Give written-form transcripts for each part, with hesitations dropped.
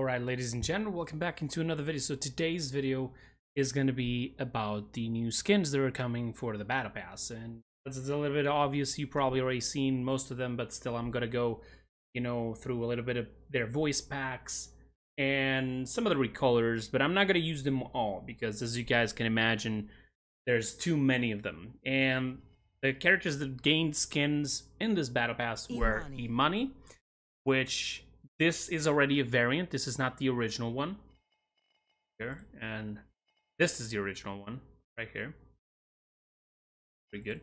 Alright, ladies and gentlemen, welcome back into another video. So today's video is going to be about the new skins that are coming for the Battle Pass. And it's a little bit obvious, you probably already seen most of them, but still I'm going to go, through a little bit of their voice packs and some of the recolors, but I'm not going to use them all because, as you guys can imagine, there's too many of them. And the characters that gained skins in this Battle Pass were Imani, which... this is already a variant. This is not the original one. Here, and this is the original one right here. Pretty good.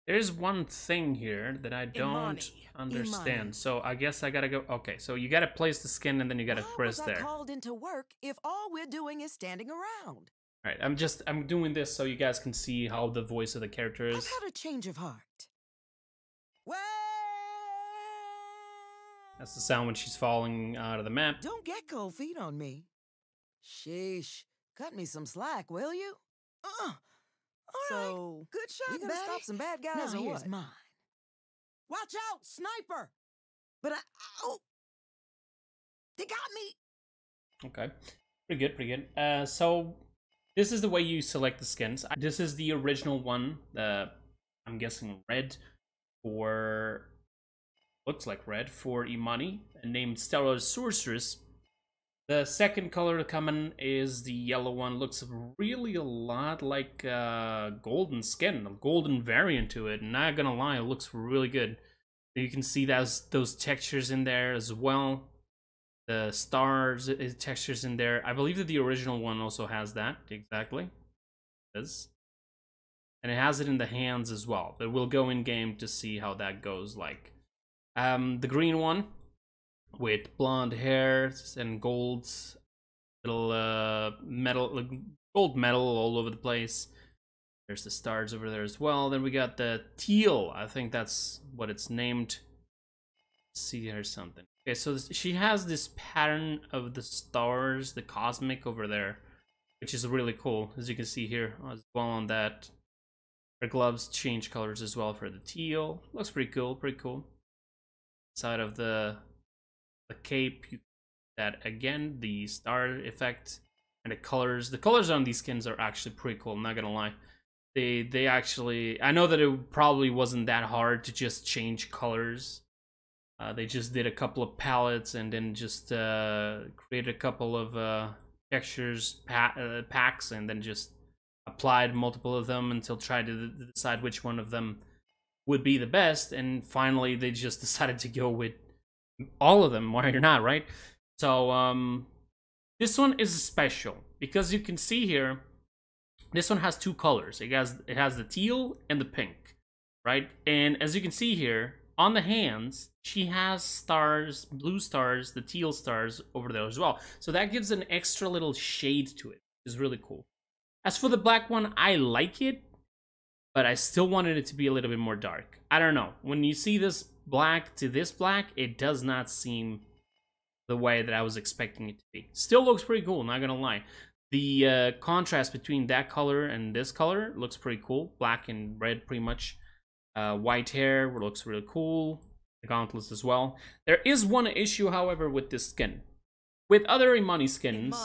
There's one thing here that I don't understand. So I guess I gotta go. Okay, so you gotta place the skin and then you gotta press there. Called into work if all we're doing is standing around. All right, I'm doing this so you guys can see how the voice of the character is. I've had a change of heart. Well, that's the sound when she's falling out of the map. Don't get cold feet on me. Sheesh. Cut me some slack, will you? All right. Good shot, you gonna stop some bad guys or what? Mine. Watch out, sniper! But oh, they got me. Okay, pretty good, pretty good. So this is the way you select the skins. This is the original one. I'm guessing red for... looks like red for Imani, named Stellar Sorceress. The second color coming is the yellow one. Looks really a lot like golden skin, a golden variant to it. Not gonna lie, it looks really good. You can see those textures in there as well. The stars textures in there. I believe that the original one also has that, exactly. It does. And it has it in the hands as well. But we'll go in game to see how that goes like. The green one with blonde hair and gold, little gold metal all over the place. There's the stars over there as well. Then we got the teal. I think that's what it's named. Let's see here something. Okay, so she has this pattern of the stars, the cosmic over there, which is really cool, as you can see here as well on that. Her gloves change colors as well for the teal. Looks pretty cool, pretty cool. Side of the cape, that again, the star effect and the colors on these skins are actually pretty cool. I'm not gonna lie, they actually, I know that it probably wasn't that hard to just change colors. They just did a couple of palettes and then just created a couple of textures packs and then just applied multiple of them until try to decide which one of them would be the best, and finally they just decided to go with all of them. Why not, right? So this one is special because you can see here, this one has two colors. It has the teal and the pink, right? And as you can see here on the hands, she has stars, blue stars, the teal stars over there as well. So that gives an extra little shade to it. It's really cool. As for the black one, I like it, but I still wanted it to be a little bit more dark. I don't know. When you see this black to this black, it does not seem the way that I was expecting it to be. Still looks pretty cool, not gonna lie. The contrast between that color and this color looks pretty cool. Black and red, pretty much. White hair looks really cool. The gauntlets as well. There is one issue, however, with this skin. With other Imani skins,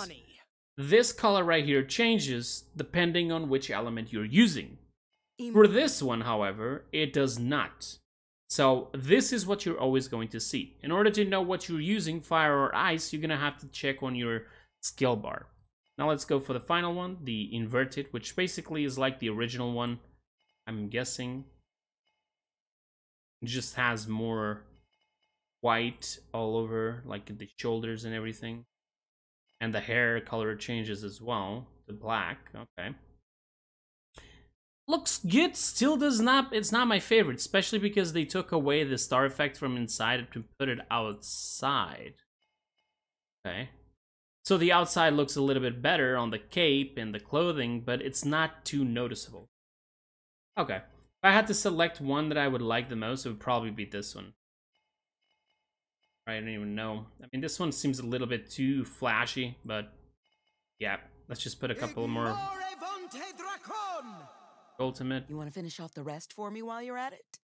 this color right here changes depending on which element you're using. For this one, however, it does not. So this is what you're always going to see. In order to know what you're using, fire or ice, you're going to have to check on your skill bar. Now let's go for the final one, the inverted, which basically is like the original one, I'm guessing. It just has more white all over, like the shoulders and everything. And the hair color changes as well to black. Okay. Looks good, still does not, it's not my favorite, especially because they took away the star effect from inside to put it outside. Okay. So the outside looks a little bit better on the cape and the clothing, but it's not too noticeable. Okay. If I had to select one that I would like the most, it would probably be this one. I don't even know. I mean, this one seems a little bit too flashy, but yeah, let's just put a couple more. Ultimate. You want to finish off the rest for me while you're at it?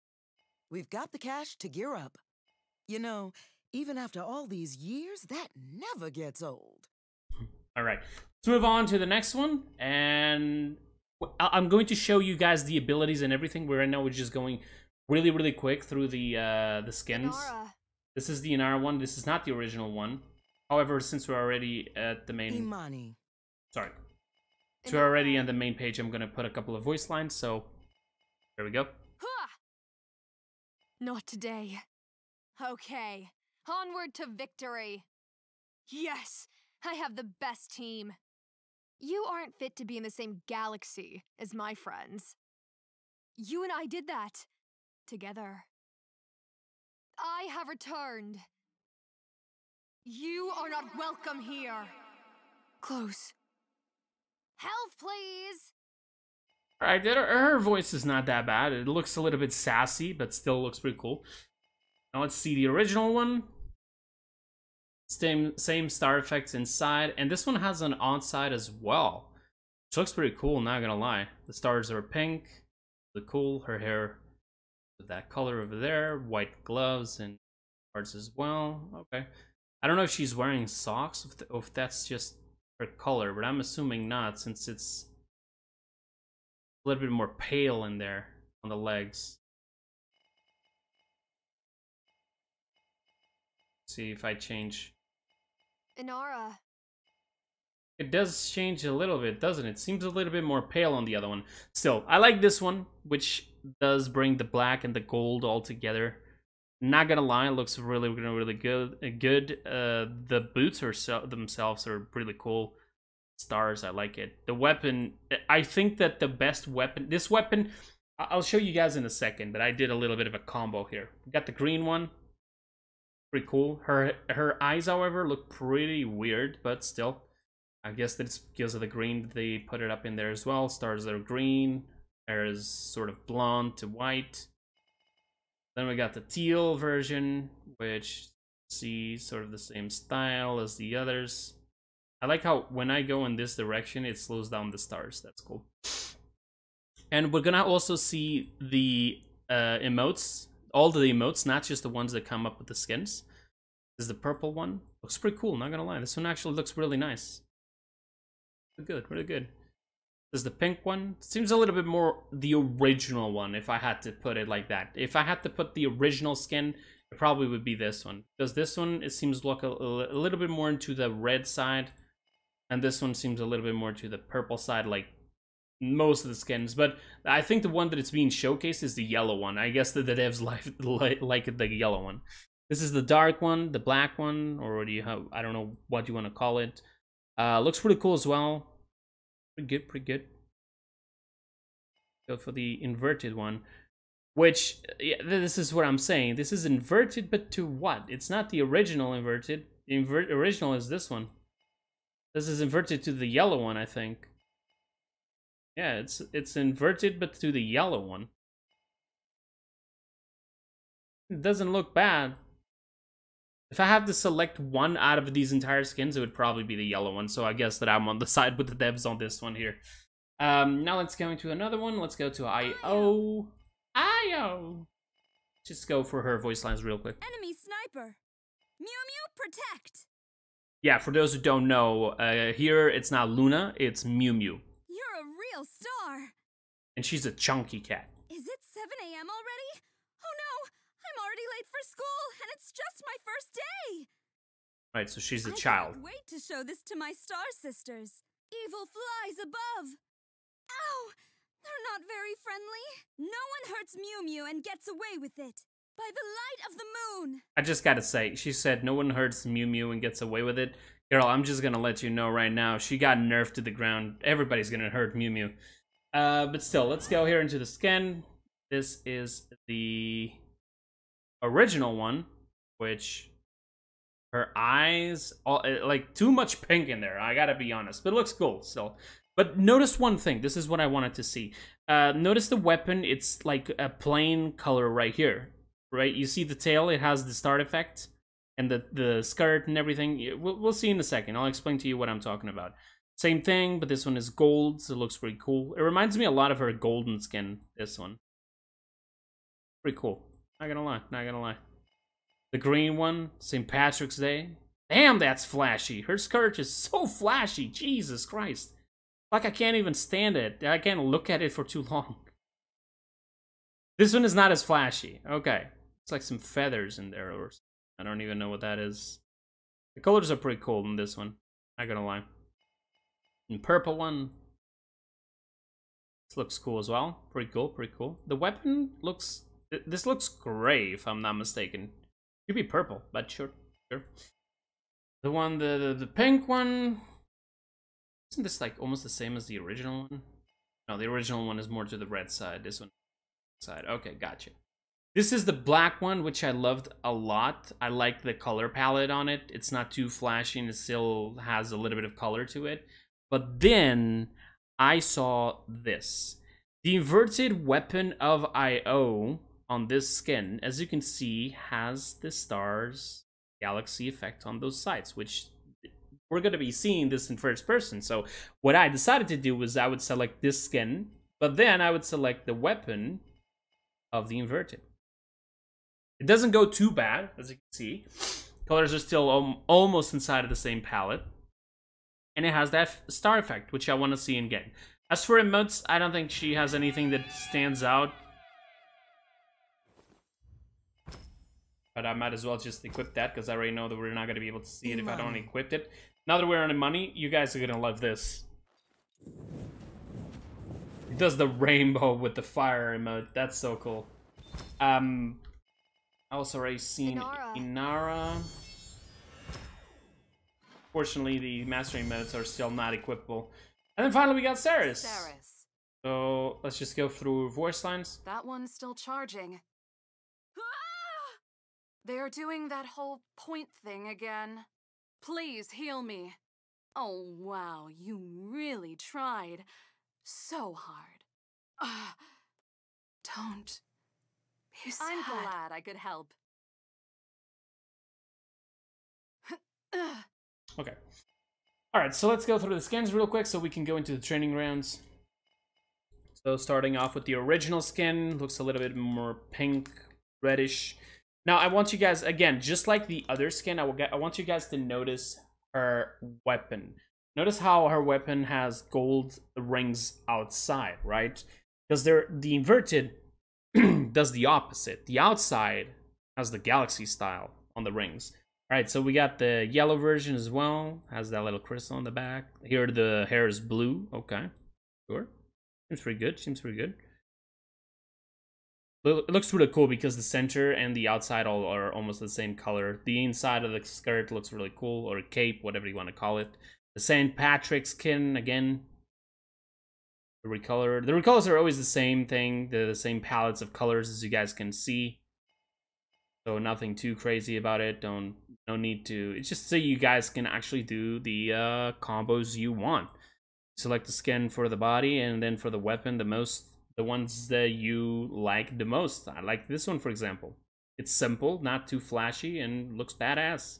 We've got the cash to gear up. You know, Even after all these years, that never gets old. All right, let's move on to the next one, and I'm going to show you guys the abilities and everything. Right now we're just going really quick through the skins. Nara. This is the Nara one. This is not the original one. However, since we're already at the main... Imani. Sorry. Since we're already on the main page, I'm going to put a couple of voice lines, so there we go. Not today. Okay, onward to victory. Yes, I have the best team. You aren't fit to be in the same galaxy as my friends. You and I did that together. I have returned. You are not welcome here. Close. Help, please! Alright, her voice is not that bad. It looks a little bit sassy, but still looks pretty cool. Now let's see the original one. Same star effects inside, and this one has an on-side as well. Which looks pretty cool, not gonna lie. The stars are pink. Look cool. Her hair with that color over there. White gloves and parts as well. Okay. I don't know if she's wearing socks, or if that's just her color, but I'm assuming not, since it's a little bit more pale in there on the legs. See if I change. Nara. It does change a little bit, doesn't it? Seems a little bit more pale on the other one. Still, I like this one, which does bring the black and the gold all together. Not gonna lie, it looks really good. The boots themselves are really cool. Stars, I like it. The weapon, I think that the best weapon, this weapon, I'll show you guys in a second, but I did a little bit of a combo here. We got the green one. Pretty cool. Her eyes, however, look pretty weird, but still. I guess that's because of the green they put it up in there as well. Stars are green. Hair is sort of blonde to white. Then we got the teal version, which see sort of the same style as the others. I like how when I go in this direction, it slows down the stars. That's cool. And we're gonna also see the emotes. All the emotes, not just the ones that come up with the skins. This is the purple one. Looks pretty cool, not gonna lie. This one actually looks really nice. Really good, really good. This is the pink one. Seems a little bit more the original one, if I had to put it like that. If I had to put the original skin, it probably would be this one. Because this one, it seems to look a little bit more into the red side. And this one seems a little bit more to the purple side, like most of the skins. But I think the one that it's being showcased is the yellow one. I guess that the devs like the yellow one. This is the dark one, the black one, or what do you have? I don't know what you want to call it. Looks pretty cool as well. Pretty good, pretty good. Go for the inverted one, which, yeah, this is what I'm saying. This is inverted, but to what? It's not the original inverted. The original is this one. This is inverted to the yellow one, I think. Yeah, it's inverted, but to the yellow one. It doesn't look bad. If I have to select one out of these entire skins, it would probably be the yellow one. So I guess that I'm on the side with the devs on this one here. Now let's go into another one. Let's go to IO. IO. Just go for her voice lines real quick. Enemy sniper. Mew Mew protect. Yeah, for those who don't know, here it's not Luna, it's Mew Mew. You're a real star. And she's a chunky cat. Is it 7 a.m. already? Oh no, I'm already late for school, and it's just my first day. Right, so she's a I child. can't wait to show this to my star sisters. Evil flies above. Ow! They're not very friendly. No one hurts Mew Mew and gets away with it. By the light of the moon. I just gotta say, she said no one hurts Mew Mew and gets away with it. Girl, I'm just gonna let you know right now, she got nerfed to the ground. Everybody's gonna hurt Mew Mew. But still, let's go here into the skin. This is the original one, which her eyes, like too much pink in there, I gotta be honest. But it looks cool still. But notice one thing, this is what I wanted to see. Notice the weapon, it's like a plain color right here. Right, you see the tail, it has the start effect, and the skirt and everything. We'll see in a second. I'll explain to you what I'm talking about. Same thing, but this one is gold, so it looks pretty cool. It reminds me a lot of her golden skin, this one. Pretty cool. Not gonna lie, not gonna lie. The green one, St. Patrick's Day. Damn, that's flashy. Her skirt is so flashy. Jesus Christ. Like, I can't even stand it. I can't look at it for too long. This one is not as flashy. Okay. It's like some feathers in there, or I don't even know what that is. The colors are pretty cool in this one. Not gonna lie. And purple one. This looks cool as well. Pretty cool, pretty cool. The weapon looks... This looks gray, if I'm not mistaken. Could be purple, but sure. The one, the pink one... Isn't this like almost the same as the original one? No, the original one is more to the red side. This one side. Okay, gotcha. This is the black one, which I loved a lot. I like the color palette on it. It's not too flashy and it still has a little bit of color to it. But then I saw this. The inverted weapon of I.O. on this skin, as you can see, has the stars galaxy effect on those sides, which we're going to be seeing this in first person. So what I decided to do was I would select this skin, but then I would select the weapon of the inverted. It doesn't go too bad, as you can see. Colors are still almost inside of the same palette. And it has that star effect, which I want to see again. As for emotes, I don't think she has anything that stands out. But I might as well just equip that, because I already know that we're not going to be able to see it if I don't equip it. Now that we're on the money, you guys are going to love this. It does the rainbow with the fire emote. That's so cool. I also already seen Nara. Fortunately, the master emotes are still not equipable. And then finally we got Ceres. So let's just go through voice lines. That one's still charging. They're doing that whole point thing again. Please heal me. Oh, wow, you really tried so hard. Don't be sad. I'm glad I could help. Okay. Alright, so let's go through the skins real quick so we can go into the training rounds. So starting off with the original skin, looks a little bit more pink, reddish. Now I want you guys, again, just like the other skin, I want you guys to notice her weapon. Notice how her weapon has gold rings outside, right? Because the inverted does the opposite. The outside has the galaxy style on the rings. Alright, so we got the yellow version as well. Has that little crystal on the back. Here the hair is blue. Okay, sure. Seems pretty good. Seems pretty good. It looks really cool because the center and the outside all are almost the same color. The inside of the skirt looks really cool, or cape, whatever you want to call it. The St. Patrick's skin, again. The recolor. The recolors are always the same thing. They're the same palettes of colors, as you guys can see. So nothing too crazy about it. No need to. It's just so you guys can actually do the combos you want. Select the skin for the body, and then for the weapon, the ones that you like the most. I like this one, for example. It's simple, not too flashy, and looks badass.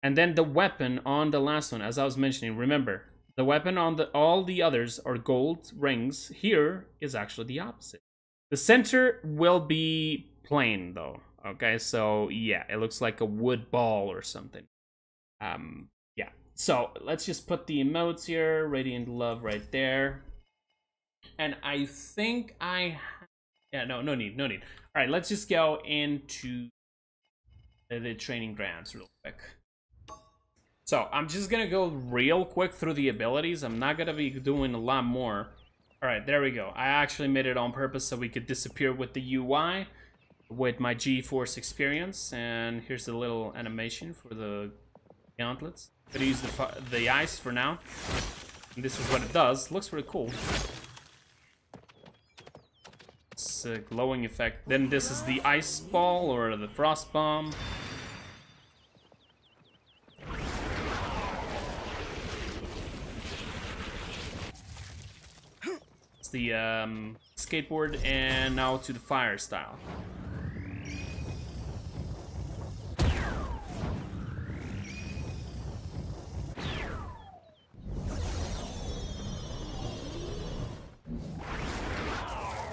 And then the weapon on the last one, as I was mentioning, remember, the weapon on all the others are gold rings. Here is actually the opposite. The center will be plain, though. Okay, so yeah, it looks like a wood ball or something. Yeah, so let's just put the emotes here. Radiant Love right there. And I think yeah, no need. All right, let's just go into the training grounds real quick. So I'm just gonna go real quick through the abilities. I'm not gonna be doing a lot more. All right, there we go. I actually made it on purpose so we could disappear with the UI with my GeForce experience. And here's the little animation for the gauntlets. I'm gonna use the ice for now. And this is what it does. Looks pretty cool. It's a glowing effect. Then this is the ice ball or the frost bomb. It's the skateboard, and now to the fire style.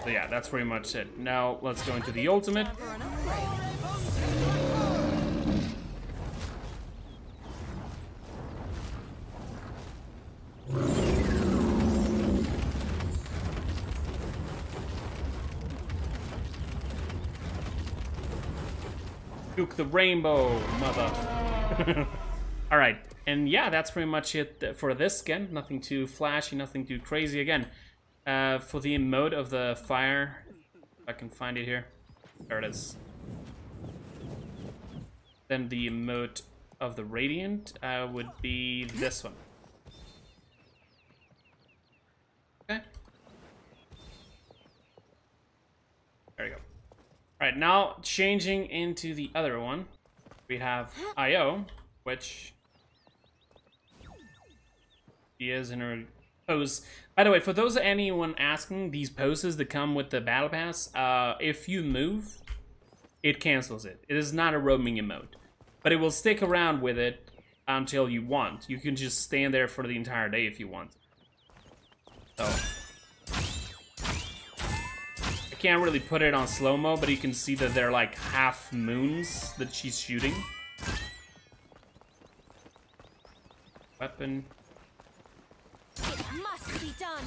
So yeah, that's pretty much it. Now let's go into the ultimate. Duke the rainbow, mother. Alright, and yeah, that's pretty much it for this skin. Nothing too flashy, nothing too crazy. Again, for the emote of the fire, if I can find it here. There it is. Then the emote of the radiant would be this one. Okay. There we go. Alright, now changing into the other one. We have IO, which she is in her pose. By the way, for those anyone asking, these poses that come with the battle pass, if you move, it cancels it. It is not a roaming emote, but it will stick around with it until you want. You can just stand there for the entire day if you want. So I can't really put it on slow-mo, but you can see that they're like half moons that she's shooting. Weapon. It must be done.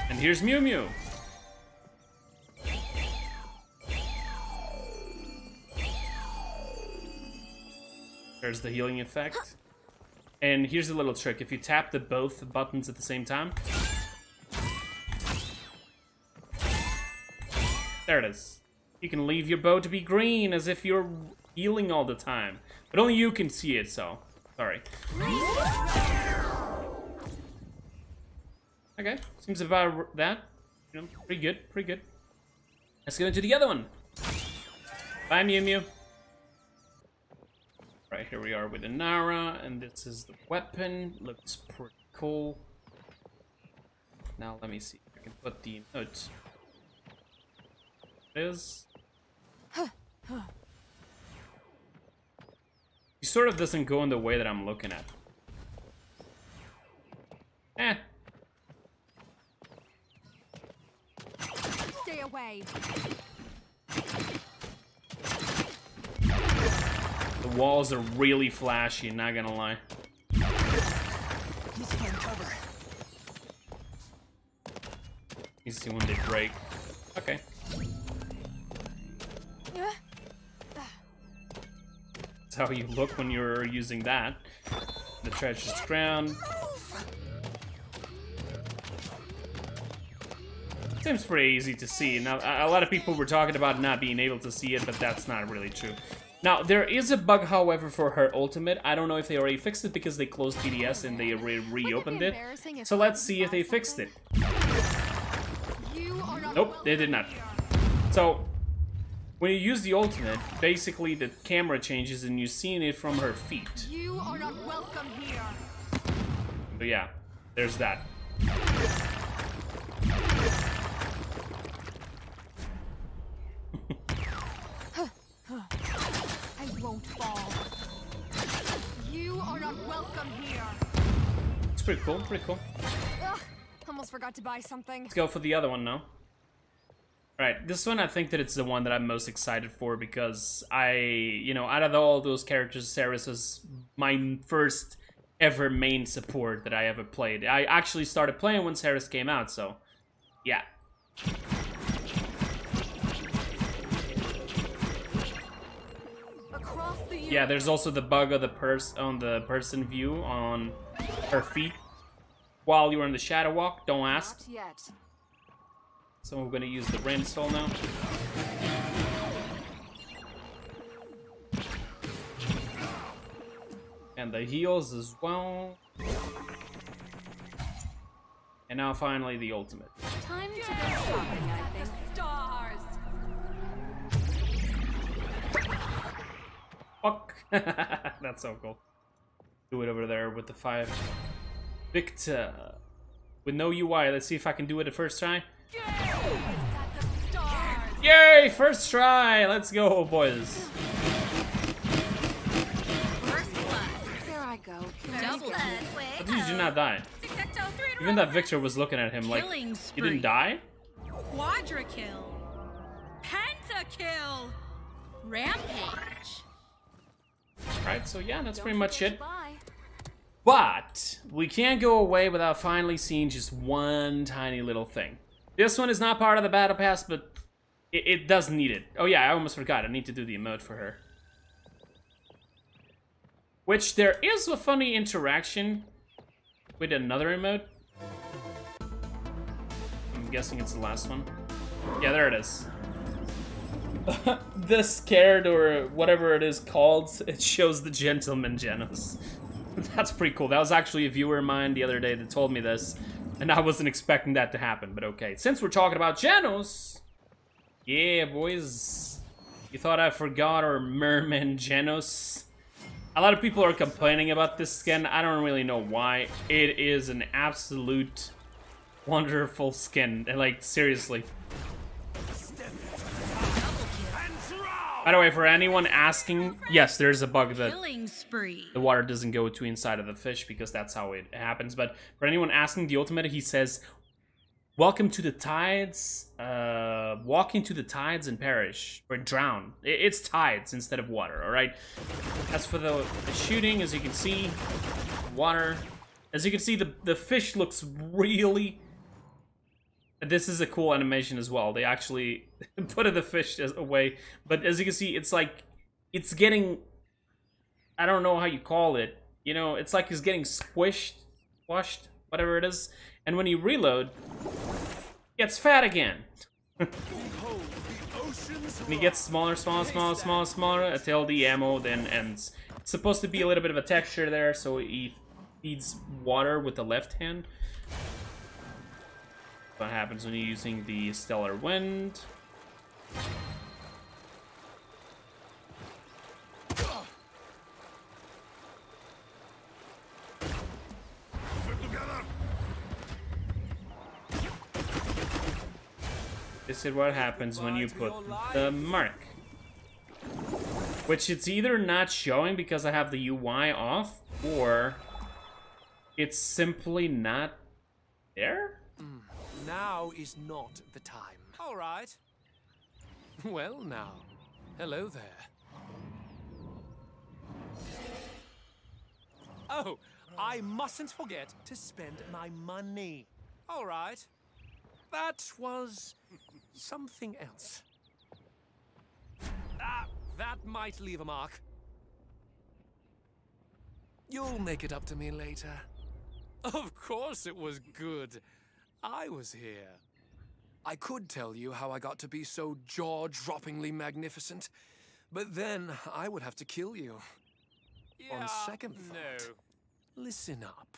And here's Mew Mew. There's the healing effect. And here's a little trick. If you tap the both buttons at the same time. There it is. You can leave your bow to be green as if you're healing all the time. But only you can see it, so sorry. Okay, seems about that. You know, pretty good, pretty good. Let's go into the other one. Bye, Mew Mew. Right, here we are with the Nara, and this is the weapon. Looks pretty cool. Now let me see if I can put the notes. It is. He sort of doesn't go in the way that I'm looking at. Eh. Stay away. The walls are really flashy, not gonna lie. He's in cover. You see when they break. Okay. That's how you look when you're using that. The treacherous ground. Seems pretty easy to see. Now, a lot of people were talking about not being able to see it, but that's not really true. Now, there is a bug, however, for her ultimate. I don't know if they already fixed it because they closed TDS and they reopened it. So let's see if they fixed it. Nope, they did not. So, when you use the ultimate, basically the camera changes and you're seeing it from her feet. You are not welcome here. So yeah, there's that. I won't fall. You are not welcome here. It's pretty cool, pretty cool. Ugh, almost forgot to buy something. Let's go for the other one now. Alright, this one I think that it's the one that I'm most excited for because out of all those characters, Ceres was my first ever main support that I ever played. I actually started playing when Ceres came out, so yeah. Yeah, there's also the bug of the person view on her feet while you're in the shadow walk. Don't ask. Not yet. So we're gonna use the rain soul now. And the heals as well. And now finally the ultimate. Time to go shopping, I think. Stars. Fuck. That's so cool. Do it over there with the 5. Victor. With no UI. Let's see if I can do it the first try. Yay! First try! Let's go, boys. There I go. How did you do not die? Even that Victor was looking at him like, you didn't die? Quadra kill. Pentakill. Rampage. Right, so yeah, that's pretty much it. But we can't go away without finally seeing just one tiny little thing. This one is not part of the battle pass, but It does need it. Oh yeah, I almost forgot. I need to do the emote for her. Which there is a funny interaction with another emote. I'm guessing it's the last one. Yeah, there it is. The scared or whatever it is called, it shows the gentleman Genos. That's pretty cool. That was actually a viewer of mine the other day that told me this, and I wasn't expecting that to happen, but okay. Since we're talking about Genos, yeah, boys. You thought I forgot our merman Genos? A lot of people are complaining about this skin. I don't really know why. It is an absolute wonderful skin. Like, seriously. By the way, for anyone asking, yes, there's a bug that the water doesn't go to inside of the fish because that's how it happens. But for anyone asking, the ultimate, he says, "Welcome to the tides. Walk into the tides and perish or drown." It's tides instead of water. All right. As for the shooting, as you can see, water. As you can see, the fish looks really. This is a cool animation as well. They actually put the fish away, but as you can see, it's like it's getting. I don't know how you call it. You know, it's like it's getting squished, whatever it is. And when you reload, it gets fat again. And it gets smaller until the ammo then ends. It's supposed to be a little bit of a texture there, so he feeds water with the left hand. What happens when you're using the Stellar Wind? This is what happens when you put the mark. Which it's either not showing because I have the UI off, or it's simply not there? Now is not the time. All right. Well now, hello there. Oh, I mustn't forget to spend my money. All right. That was something else. That might leave a mark. You'll make it up to me later. Of course it was good. I was here. I could tell you how I got to be so jaw-droppingly magnificent, but then I would have to kill you. Yeah, on second thought, listen up.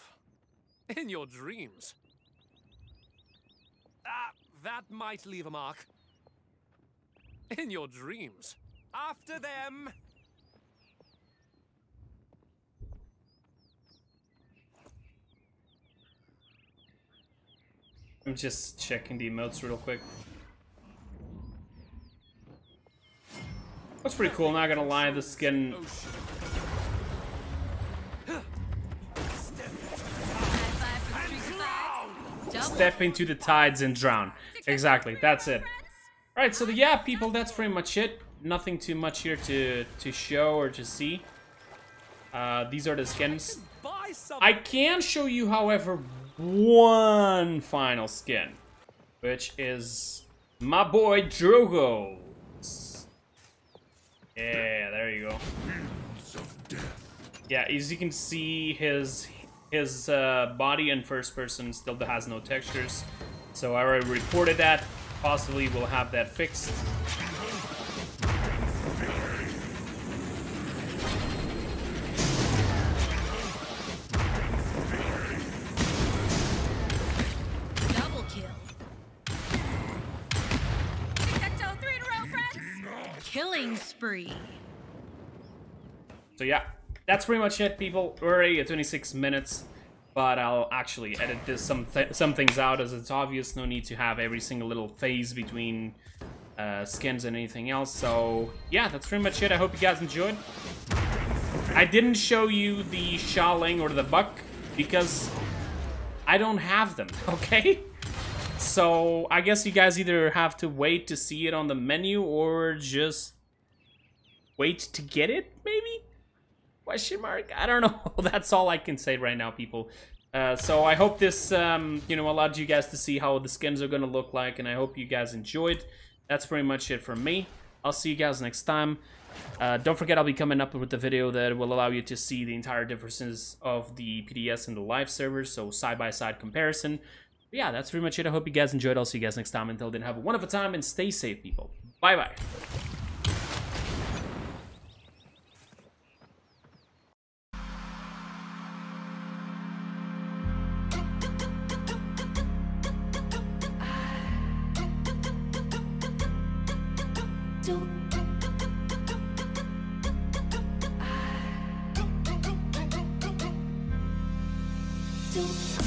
In your dreams. That might leave a mark. In your dreams. After them! I'm just checking the emotes real quick. That's pretty cool, not gonna lie, the skin. Step into the tides and drown. Exactly, that's it. Alright, so yeah, people, that's pretty much it. Nothing too much here to show or to see. These are the skins. I can show you, however, one final skin, which is my boy Drogo. Yeah, there you go. Yeah, as you can see, his body in first person still has no textures, so I already reported that. Possibly we'll have that fixed. Killing spree. So yeah, that's pretty much it, people. We're already at 26 minutes, but I'll actually edit this some things out, as it's obvious. No need to have every single little phase between skins and anything else. So yeah, that's pretty much it. I hope you guys enjoyed. I didn't show you the Xiaoling or the Buck because I don't have them, okay? So I guess you guys either have to wait to see it on the menu or just wait to get it, maybe? Question mark? I don't know. That's all I can say right now, people. So I hope this, you know, allowed you guys to see how the skins are gonna look like, and I hope you guys enjoyed. that's pretty much it from me. I'll see you guys next time. Don't forget, I'll be coming up with the video that will allow you to see the entire differences of the PDS and the live servers, so side-by-side comparison. But yeah, that's pretty much it. I hope you guys enjoyed. I'll see you guys next time. Until then, have a wonderful time and stay safe, people. Bye-bye. Don't